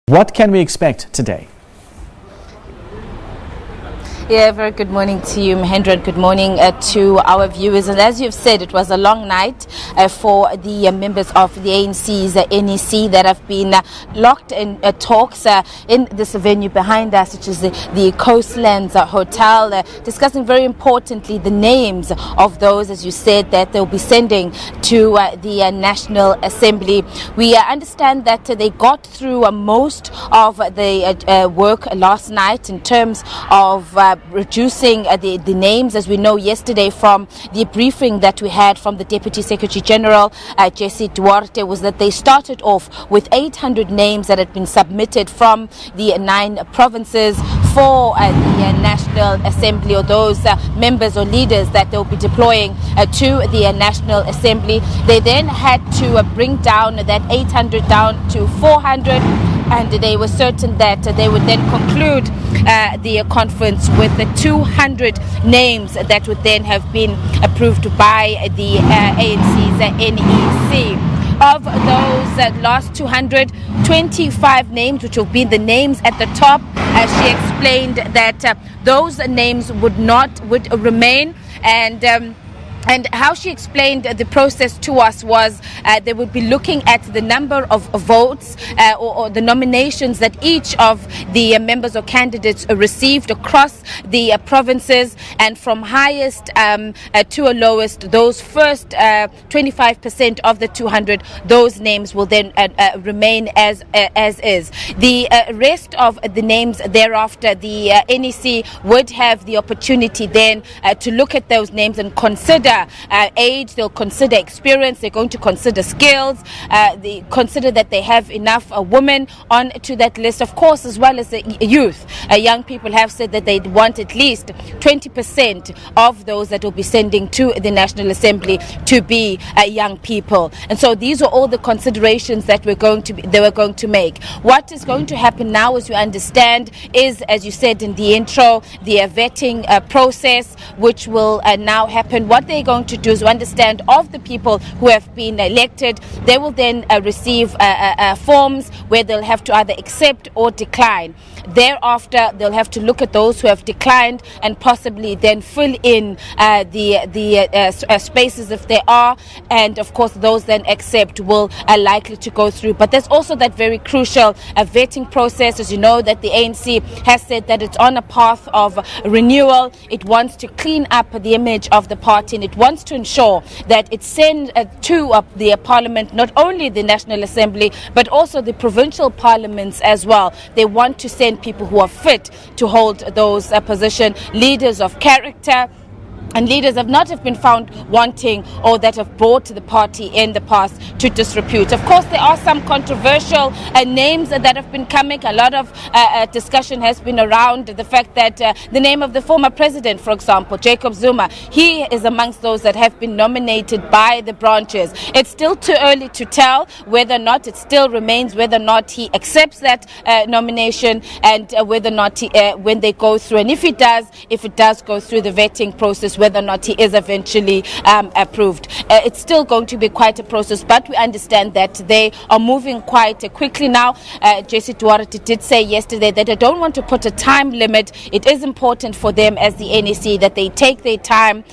What can we expect today? Yeah, very good morning to you, Mahendra, and good morning to our viewers. And as you've said, it was a long night for the members of the ANC's NEC that have been locked in talks in this venue behind us, which is the Coastlands Hotel, discussing very importantly the names of those, as you said, that they'll be sending to the National Assembly. We understand that they got through most of the work last night in terms of reducing the names, as we know yesterday from the briefing that we had from the Deputy Secretary General, Jessie Duarte, was that they started off with 800 names that had been submitted from the 9 provinces for the National Assembly, or those members or leaders that they'll be deploying to the National Assembly. They then had to bring down that 800 down to 400, and they were certain that they would then conclude the conference with the 200 names that would then have been approved by the ANC's NEC. Of those last 225 names, which will be the names at the top, she explained that those names would remain, and how she explained the process to us was they would be looking at the number of votes or the nominations that each of the members or candidates received across the provinces, and from highest to a lowest, those first 25% of the 200, those names will then remain as is. The rest of the names thereafter, the NEC would have the opportunity then to look at those names and consider age, they'll consider experience, they're going to consider skills, they consider that they have enough women on to that list, of course, as well as the youth. Young people have said that they want at least 20% of those that will be sending to the National Assembly to be young people. And so these are all the considerations that they were going to make. What is going to happen now, as you understand, is, as you said in the intro, the vetting process, which will now happen. What they're going to do is understand of the people who have been elected. They will then receive forms where they'll have to either accept or decline. Thereafter, they'll have to look at those who have declined and possibly then fill in the spaces if there are, and of course those then accept will likely to go through. But there's also that very crucial vetting process. As you know, that the ANC has said that it's on a path of renewal. It wants to clean up the image of the party, and it wants to ensure that it sends to the parliament not only the National Assembly but also the provincial parliaments as well. They want to send people who are fit to hold those positions, leaders of character, and leaders have not been found wanting or that have brought the party in the past to disrepute. Of course, there are some controversial names that have been coming. A lot of discussion has been around the fact that the name of the former president, for example, Jacob Zuma, he is amongst those that have been nominated by the branches. It's still too early to tell whether or not it still remains, whether or not he accepts that nomination, and whether or not he, when they go through, and if it does go through the vetting process, whether or not he is eventually approved. It's still going to be quite a process, but we understand that they are moving quite quickly now. Jessie Duarte did say yesterday that they don't want to put a time limit. It is important for them as the NEC that they take their time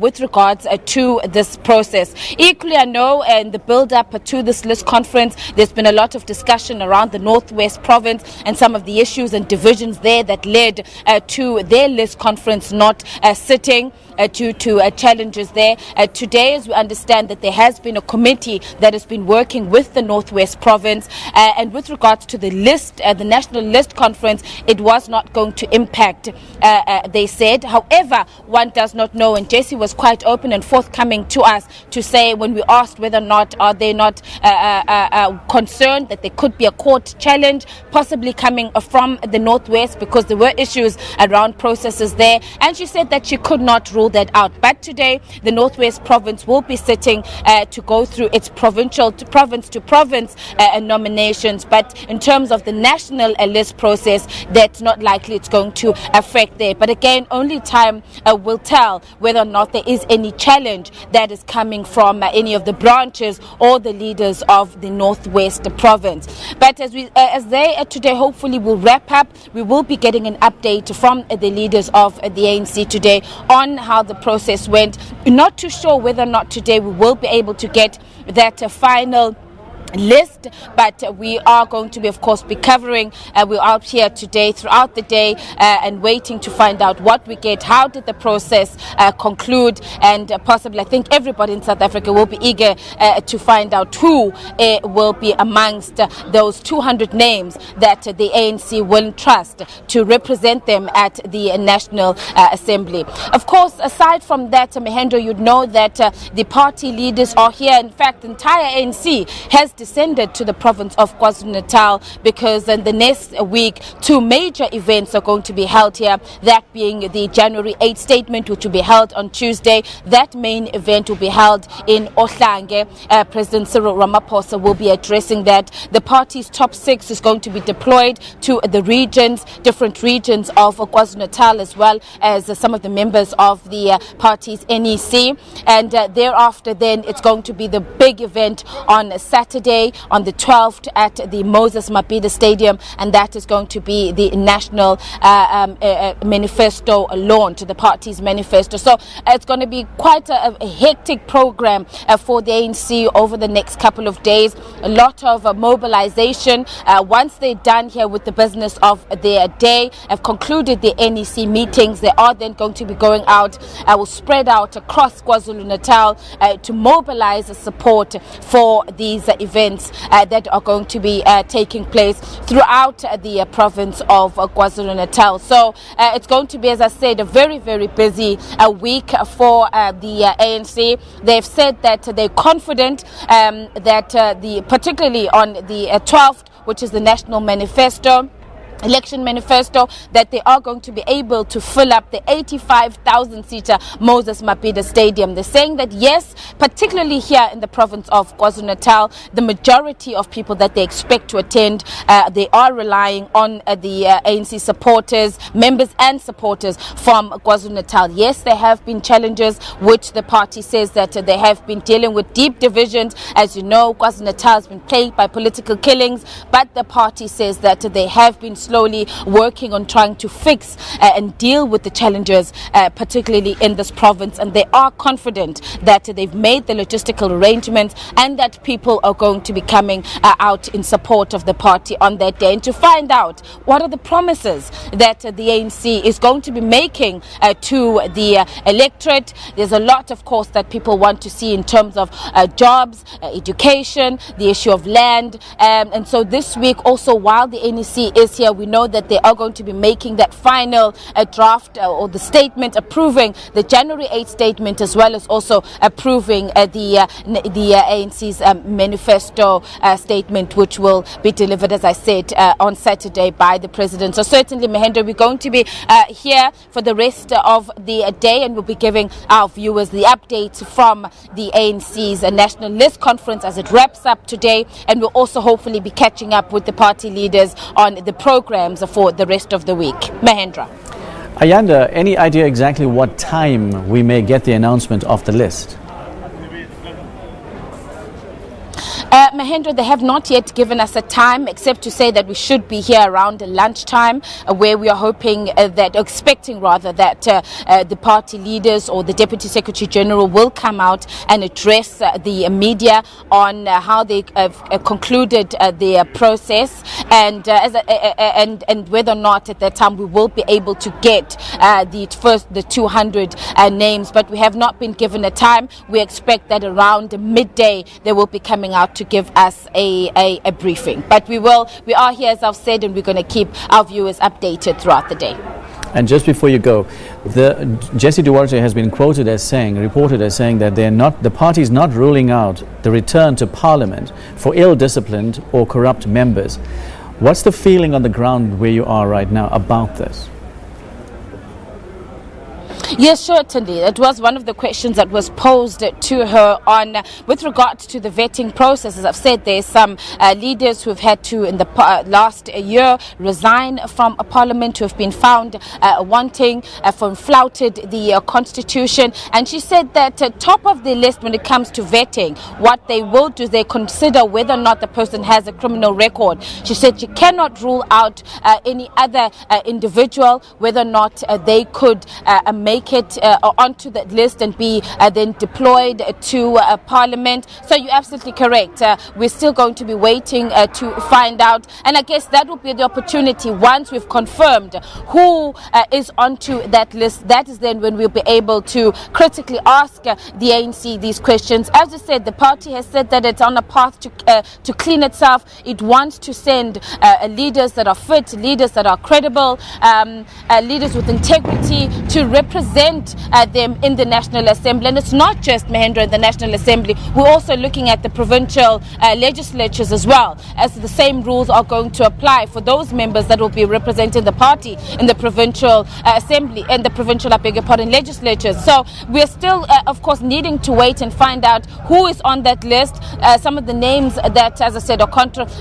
with regards to this process. Equally, I know in the build-up to this list conference, there's been a lot of discussion around the Northwest province and some of the issues and divisions there that led to their list conference not sitting due to challenges there. Today, as we understand, that there has been a committee that has been working with the Northwest province, and with regards to the list, the National List Conference, it was not going to impact, they said. However, one does not know, and Jessie was quite open and forthcoming to us to say, when we asked whether or not are they not concerned that there could be a court challenge possibly coming from the Northwest, because there were issues around processes there, and she said that she could not rule rule that out. But today, the Northwest Province will be sitting to go through its provincial to province nominations. But in terms of the national list process, that's not likely it's going to affect there. But again, only time will tell whether or not there is any challenge that is coming from any of the branches or the leaders of the Northwest Province. But as they today hopefully will wrap up, we will be getting an update from the leaders of the ANC today on how the process went. Not too sure whether or not today we will be able to get that final list, but we are going to be, of course, be covering. We're out here today throughout the day and waiting to find out what we get. How did the process conclude? And possibly, I think everybody in South Africa will be eager to find out who will be amongst those 200 names that the ANC will trust to represent them at the National Assembly. Of course, aside from that, Mahendra, you'd know that the party leaders are here. In fact, the entire ANC has descended to the province of KwaZulu-Natal because in the next week, two major events are going to be held here, that being the January 8th statement, which will be held on Tuesday. That main event will be held in Umhlanga. President Cyril Ramaphosa will be addressing that. The party's top six is going to be deployed to the regions, different regions of KwaZulu-Natal, as well as some of the members of the party's NEC. And thereafter, then, it's going to be the big event on Saturday, on the 12th, at the Moses Mabhida Stadium, and that is going to be the national manifesto launch, the party's manifesto. So it's going to be quite a hectic program for the ANC over the next couple of days. A lot of mobilization. Once they're done here with the business of their day, have concluded the NEC meetings, they are then going to be going out, will spread out across KwaZulu-Natal to mobilize support for these events that are going to be taking place throughout the province of KwaZulu-Natal. So it's going to be, as I said, a very, very busy week for the ANC. They've said that they're confident that particularly on the 12th, which is the national manifesto, election manifesto, that they are going to be able to fill up the 85,000-seater Moses Mabhida Stadium. They're saying that, yes, particularly here in the province of KwaZulu-Natal, the majority of people that they expect to attend, they are relying on the ANC supporters, members and supporters from KwaZulu-Natal. Yes, there have been challenges, which the party says that they have been dealing with deep divisions. As you know, KwaZulu-Natal has been plagued by political killings, but the party says that they have been slowly working on trying to fix and deal with the challenges, particularly in this province. And they are confident that they've made the logistical arrangements and that people are going to be coming out in support of the party on that day. And to find out what are the promises that the ANC is going to be making to the electorate. There's a lot, of course, that people want to see in terms of jobs, education, the issue of land. And so this week also, while the NEC is here, we know that they are going to be making that final draft or the statement approving the January 8th statement, as well as also approving the ANC's manifesto statement, which will be delivered, as I said, on Saturday by the president. So certainly, Mahendra, we're going to be here for the rest of the day, and we'll be giving our viewers the updates from the ANC's national list conference as it wraps up today, and we'll also hopefully be catching up with the party leaders on the programs for the rest of the week. Mahendra. Ayanda, any idea exactly what time we may get the announcement of the list? Mahendra, they have not yet given us a time, except to say that we should be here around lunchtime, where we are hoping expecting that the party leaders or the Deputy Secretary General will come out and address the media on how they concluded their process, and whether or not at that time we will be able to get the 200 names. But we have not been given a time. We expect that around midday they will be coming out to give us a briefing. But we are here, as I've said, and we're going to keep our viewers updated throughout the day. And just before you go, Jessie Duarte has been reported as saying that the party is not ruling out the return to Parliament for ill-disciplined or corrupt members. What's the feeling on the ground where you are right now about this? Yes, certainly. It was one of the questions that was posed to her on with regard to the vetting process. As I've said, there's some leaders who have had to, in the last year, resign from a parliament, who have been found wanting, for flouted the constitution. And she said that top of the list when it comes to vetting, what they will do is they consider whether or not the person has a criminal record. She said she cannot rule out any other individual, whether or not they could make it onto that list and be then deployed to Parliament. So you're absolutely correct. We're still going to be waiting to find out, and I guess that will be the opportunity once we've confirmed who is onto that list. That is then when we'll be able to critically ask the ANC these questions. As I said, the party has said that it's on a path to clean itself. It wants to send leaders that are fit, leaders that are credible, leaders with integrity to represent them in the National Assembly. And it's not just Mahendra in the National Assembly. We're also looking at the provincial legislatures as well, as the same rules are going to apply for those members that will be representing the party in the provincial assembly and the provincial, legislatures. So we're still, of course, needing to wait and find out who is on that list. Some of the names that, as I said, are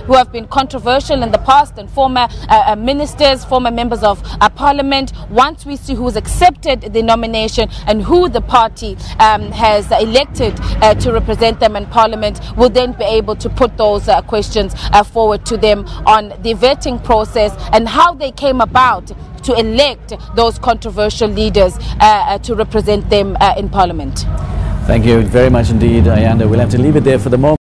who have been controversial in the past, and former ministers, former members of Parliament. Once we see who's accepted the nomination and who the party has elected to represent them in Parliament, we'll then be able to put those questions forward to them on the vetting process and how they came about to elect those controversial leaders to represent them in Parliament. Thank you very much indeed, Ayanda. We'll have to leave it there for the moment.